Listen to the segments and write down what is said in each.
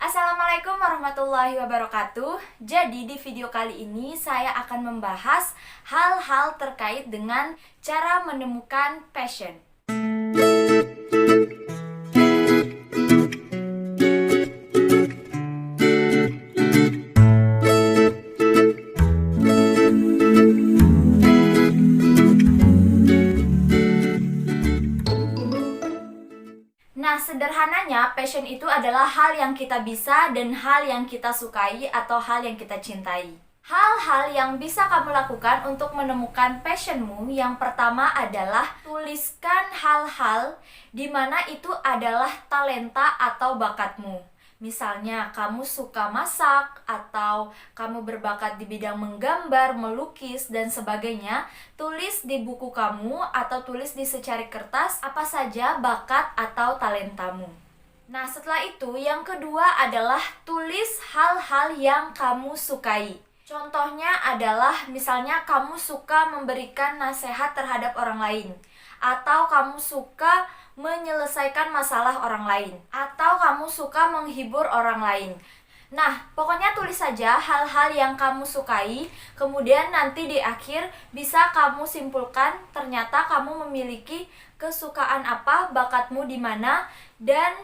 Assalamualaikum warahmatullahi wabarakatuh. Jadi di video kali ini saya akan membahas hal-hal terkait dengan cara menemukan passion. Nah, sederhananya passion itu adalah hal yang kita bisa dan hal yang kita sukai atau hal yang kita cintai. Hal-hal yang bisa kamu lakukan untuk menemukan passionmu, yang pertama adalah tuliskan hal-hal di mana itu adalah talenta atau bakatmu. Misalnya kamu suka masak atau kamu berbakat di bidang menggambar, melukis, dan sebagainya. Tulis di buku kamu atau tulis di secari kertas apa saja bakat atau talentamu. Nah, setelah itu yang kedua adalah tulis hal-hal yang kamu sukai. Contohnya adalah misalnya kamu suka memberikan nasihat terhadap orang lain, atau kamu suka menyelesaikan masalah orang lain, atau kamu suka menghibur orang lain. Nah, pokoknya tulis saja hal-hal yang kamu sukai, kemudian nanti di akhir bisa kamu simpulkan ternyata kamu memiliki kesukaan apa, bakatmu di mana, dan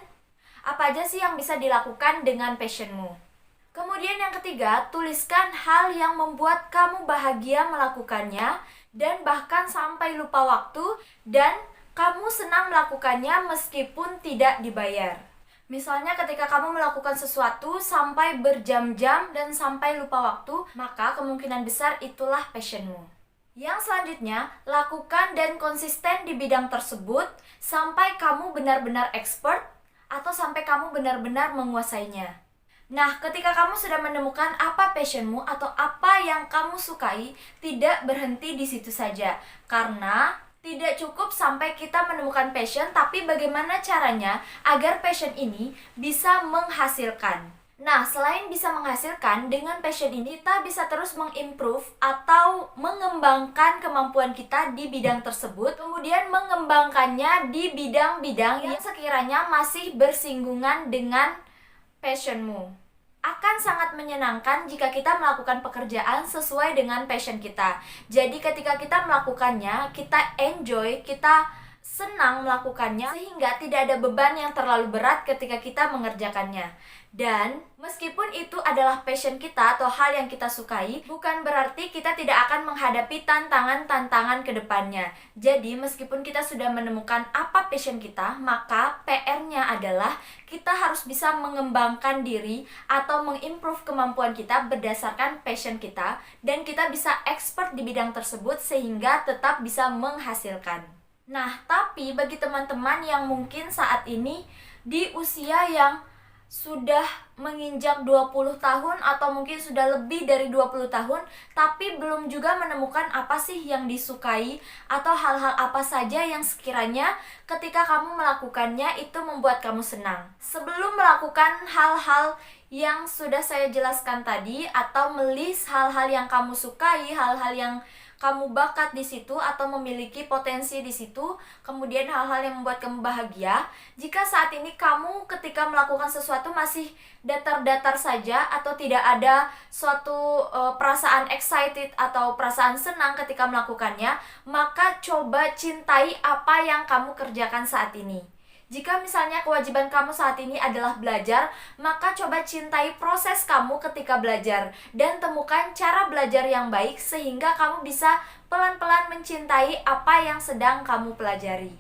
apa aja sih yang bisa dilakukan dengan passionmu. Kemudian yang ketiga, tuliskan hal yang membuat kamu bahagia melakukannya dan bahkan sampai lupa waktu dan kamu senang melakukannya meskipun tidak dibayar. Misalnya ketika kamu melakukan sesuatu sampai berjam-jam dan sampai lupa waktu, maka kemungkinan besar itulah passionmu. Yang selanjutnya, lakukan dan konsisten di bidang tersebut sampai kamu benar-benar expert atau sampai kamu benar-benar menguasainya. Nah, ketika kamu sudah menemukan apa passionmu atau apa yang kamu sukai, tidak berhenti di situ saja. Karena tidak cukup sampai kita menemukan passion, tapi bagaimana caranya agar passion ini bisa menghasilkan. Nah, selain bisa menghasilkan, dengan passion ini kita bisa terus mengimprove atau mengembangkan kemampuan kita di bidang tersebut, kemudian mengembangkannya di bidang-bidang yang sekiranya masih bersinggungan dengan passionmu. Akan sangat menyenangkan jika kita melakukan pekerjaan sesuai dengan passion kita. Jadi ketika kita melakukannya, kita enjoy, kita senang melakukannya, sehingga tidak ada beban yang terlalu berat ketika kita mengerjakannya. Dan meskipun itu adalah passion kita atau hal yang kita sukai, bukan berarti kita tidak akan menghadapi tantangan-tantangan ke depannya. Jadi meskipun kita sudah menemukan apa passion kita, maka PR-nya adalah kita harus bisa mengembangkan diri atau mengimprove kemampuan kita berdasarkan passion kita, dan kita bisa expert di bidang tersebut sehingga tetap bisa menghasilkan. Nah, tapi bagi teman-teman yang mungkin saat ini di usia yang sudah menginjak 20 tahun atau mungkin sudah lebih dari 20 tahun tapi belum juga menemukan apa sih yang disukai atau hal-hal apa saja yang sekiranya ketika kamu melakukannya itu membuat kamu senang. Sebelum melakukan hal-hal yang sudah saya jelaskan tadi atau melis hal-hal yang kamu sukai, hal-hal yang kamu bakat di situ atau memiliki potensi di situ, kemudian hal-hal yang membuat kamu bahagia. Jika saat ini kamu ketika melakukan sesuatu masih datar-datar saja atau tidak ada suatu perasaan excited atau perasaan senang ketika melakukannya, maka coba cintai apa yang kamu kerjakan saat ini. Jika misalnya kewajiban kamu saat ini adalah belajar, maka coba cintai proses kamu ketika belajar dan temukan cara belajar yang baik sehingga kamu bisa pelan-pelan mencintai apa yang sedang kamu pelajari.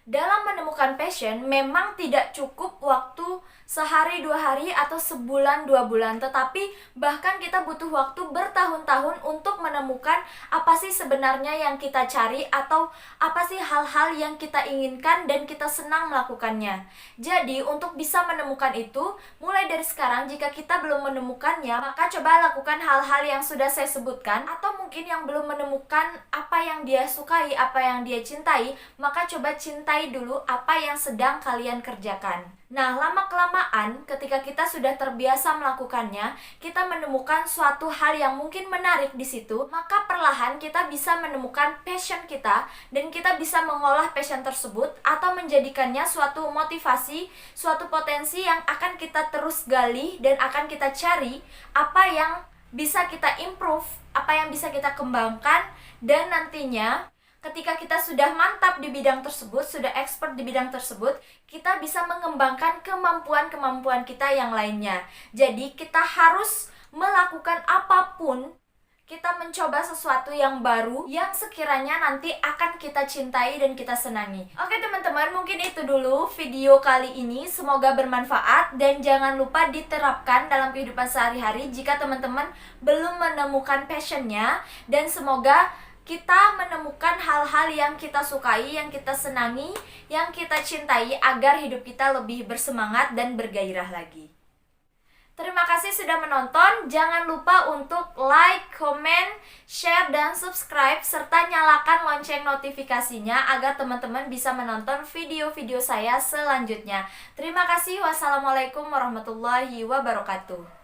Dalam menemukan passion, memang tidak cukup waktu sehari, 2 hari, atau sebulan, 2 bulan. Tetapi bahkan kita butuh waktu bertahun-tahun untuk menemukan apa sih sebenarnya yang kita cari atau apa sih hal-hal yang kita inginkan dan kita senang melakukannya. Jadi untuk bisa menemukan itu, mulai dari sekarang jika kita belum menemukannya, maka coba lakukan hal-hal yang sudah saya sebutkan. Atau mungkin yang belum menemukan apa yang dia sukai, apa yang dia cintai, maka coba cintai cintai dulu apa yang sedang kalian kerjakan. Nah, lama-kelamaan ketika kita sudah terbiasa melakukannya, kita menemukan suatu hal yang mungkin menarik di situ, maka perlahan kita bisa menemukan passion kita dan kita bisa mengolah passion tersebut atau menjadikannya suatu motivasi, suatu potensi yang akan kita terus gali dan akan kita cari apa yang bisa kita improve, apa yang bisa kita kembangkan, dan nantinya ketika kita sudah mantap di bidang tersebut, sudah expert di bidang tersebut, kita bisa mengembangkan kemampuan-kemampuan kita yang lainnya. Jadi kita harus melakukan apapun, kita mencoba sesuatu yang baru yang sekiranya nanti akan kita cintai dan kita senangi. Oke teman-teman, mungkin itu dulu video kali ini. Semoga bermanfaat dan jangan lupa diterapkan dalam kehidupan sehari-hari jika teman-teman belum menemukan passionnya. Dan semoga kita menemukan hal-hal yang kita sukai, yang kita senangi, yang kita cintai agar hidup kita lebih bersemangat dan bergairah lagi. Terima kasih sudah menonton. Jangan lupa untuk like, comment, share, dan subscribe serta nyalakan lonceng notifikasinya agar teman-teman bisa menonton video-video saya selanjutnya. Terima kasih. Wassalamualaikum warahmatullahi wabarakatuh.